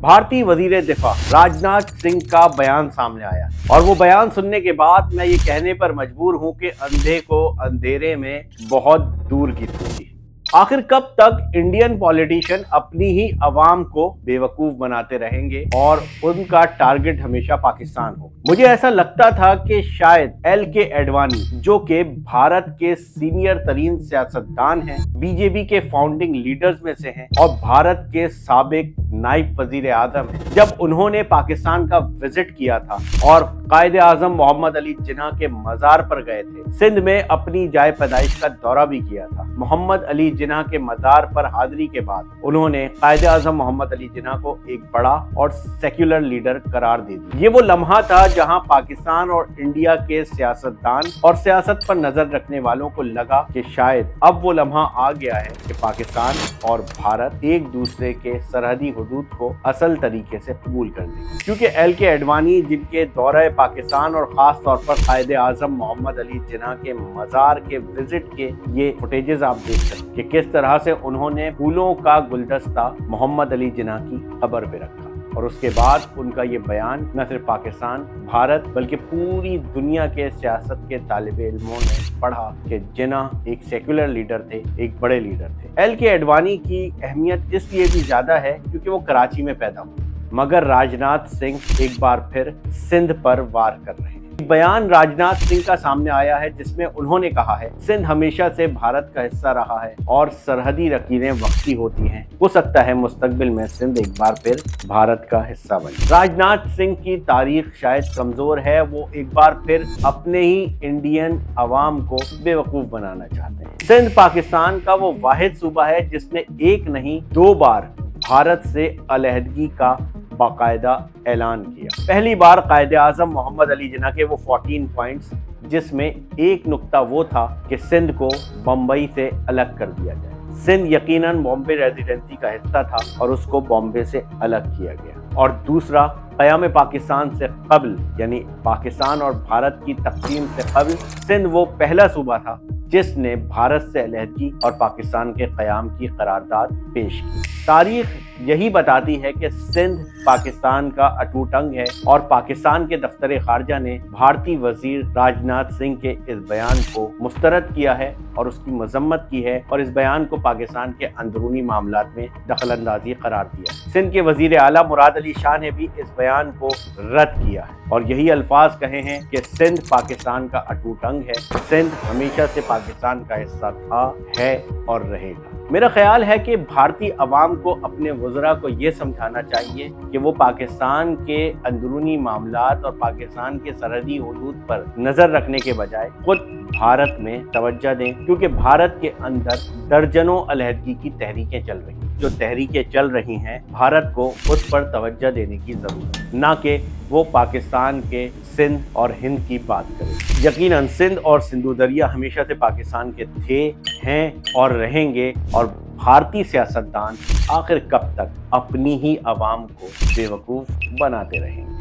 भारतीय वजीर दिफा राजनाथ सिंह का बयान सामने आया और वो बयान सुनने के बाद मैं ये कहने पर मजबूर हूं कि अंधे को अंधेरे में बहुत दूर की थी। आखिर कब तक इंडियन पॉलिटिशियन अपनी ही अवाम को बेवकूफ बनाते रहेंगे और उनका टारगेट हमेशा पाकिस्तान हो। मुझे ऐसा लगता था कि शायद एल.के. एडवाणी, जो कि भारत के सीनियर तरीन सियासतदान हैं, बीजेपी के फाउंडिंग लीडर्स में से हैं और भारत के साबिक नायब वजीर आजम हैं, जब उन्होंने पाकिस्तान का विजिट किया था और कायदे आजम मोहम्मद अली जिन्ना के मजार पर गए थे, सिंध में अपनी जाए पैदाइश का दौरा भी किया था। मोहम्मद अली जिन्ना के मजार पर हाजिरी के बाद उन्होंने कायदे आजम मोहम्मद अली जिन्ना को एक बड़ा और सेक्युलर लीडर करार दे दिया। ये वो लम्हा था जहां पाकिस्तान और इंडिया के सियासतदान और सियासत पर नजर रखने वालों को लगा कि शायद अब वो लम्हा आ गया है कि पाकिस्तान और भारत एक दूसरे के सरहदी हुदूद को असल तरीके से कबूल कर लेंगे, क्योंकि एल.के. एडवाणी, जिनके दौरे पाकिस्तान और खास तौर पर कायदे आजम मोहम्मद अली जिन्ना के मजार के विजिट के ये फुटेजेस आप देख सकते हैं कि किस तरह से उन्होंने फूलों का गुलदस्ता मोहम्मद अली जिन्ना की कब्र पे रखा और उसके बाद उनका ये बयान न सिर्फ पाकिस्तान, भारत बल्कि पूरी दुनिया के सियासत के तालिबे इल्मों ने पढ़ा कि जिन्ना एक सेक्युलर लीडर थे, एक बड़े लीडर थे। एल.के. एडवाणी की अहमियत इसलिए भी ज्यादा है क्योंकि वो कराची में पैदा हुए, मगर राजनाथ सिंह एक बार फिर सिंध पर वार कर रहे हैं। बयान राजनाथ सिंह का सामने आया है जिसमें उन्होंने कहा है, सिंध हमेशा से भारत का हिस्सा रहा है और सरहदी लकीरें वक्ती होती हैं। हो सकता है मुस्तकबिल में सिंध एक बार फिर भारत का हिस्सा बने। राजनाथ सिंह की तारीख शायद कमजोर है, वो एक बार फिर अपने ही इंडियन अवाम को बेवकूफ बनाना चाहते हैं। सिंध पाकिस्तान का वो वाहिद सूबा है जिसने एक नहीं 2 बार भारत से अलहदगी का बाकायदा ऐलान किया। पहली बार कायदे आजम मोहम्मद अली जिन्ना के वो 14 पॉइंट्स, जिसमें एक नुक्ता वो था कि सिंध को बम्बई से अलग कर दिया जाए। सिंध यकीनन बॉम्बे रेजिडेंसी का हिस्सा था और उसको बॉम्बे से अलग किया गया। और दूसरा, क़याम पाकिस्तान से कबल, यानी पाकिस्तान और भारत की तक़सीम से कबल, सिंध वो पहला सूबा था जिसने भारत से अलहदगी और पाकिस्तान के क़याम की करारदाद पेश की। तारीख यही बताती है कि सिंध पाकिस्तान का अटूट अंग है और पाकिस्तान के दफ्तर खारजा ने भारतीय वजीर राजनाथ सिंह के इस बयान को मुस्तरद किया है और उसकी मजम्मत की है और इस बयान को पाकिस्तान के अंदरूनी मामलात में दखल अंदाजी करार दिया। सिंध के वजीर आला मुराद अली शाह ने भी इस बयान को रद्द किया है और यही अल्फाज कहे हैं कि सिंध पाकिस्तान का अटूट अंग है, सिंध हमेशा से पाकिस्तान का हिस्सा था, है और रहेगा। मेरा ख्याल है कि भारतीय अवाम को अपने वज़रा को ये समझाना चाहिए कि वो पाकिस्तान के अंदरूनी मामलात और पाकिस्तान के सरहदी हुदूद पर नज़र रखने के बजाय खुद भारत में तवज्जो दें, क्योंकि भारत के अंदर दर्जनों अलहदगी की तहरीकें चल रही हैं। जो तहरीकें चल रही हैं, भारत को उस पर तवज्जो देने की ज़रूरत है, ना कि वो पाकिस्तान के सिंध और हिंद की बात करें। यकीनन सिंध और सिंधु दरिया हमेशा से पाकिस्तान के थे, हैं और रहेंगे और भारतीय सियासतदान आखिर कब तक अपनी ही अवाम को बेवकूफ़ बनाते रहेंगे।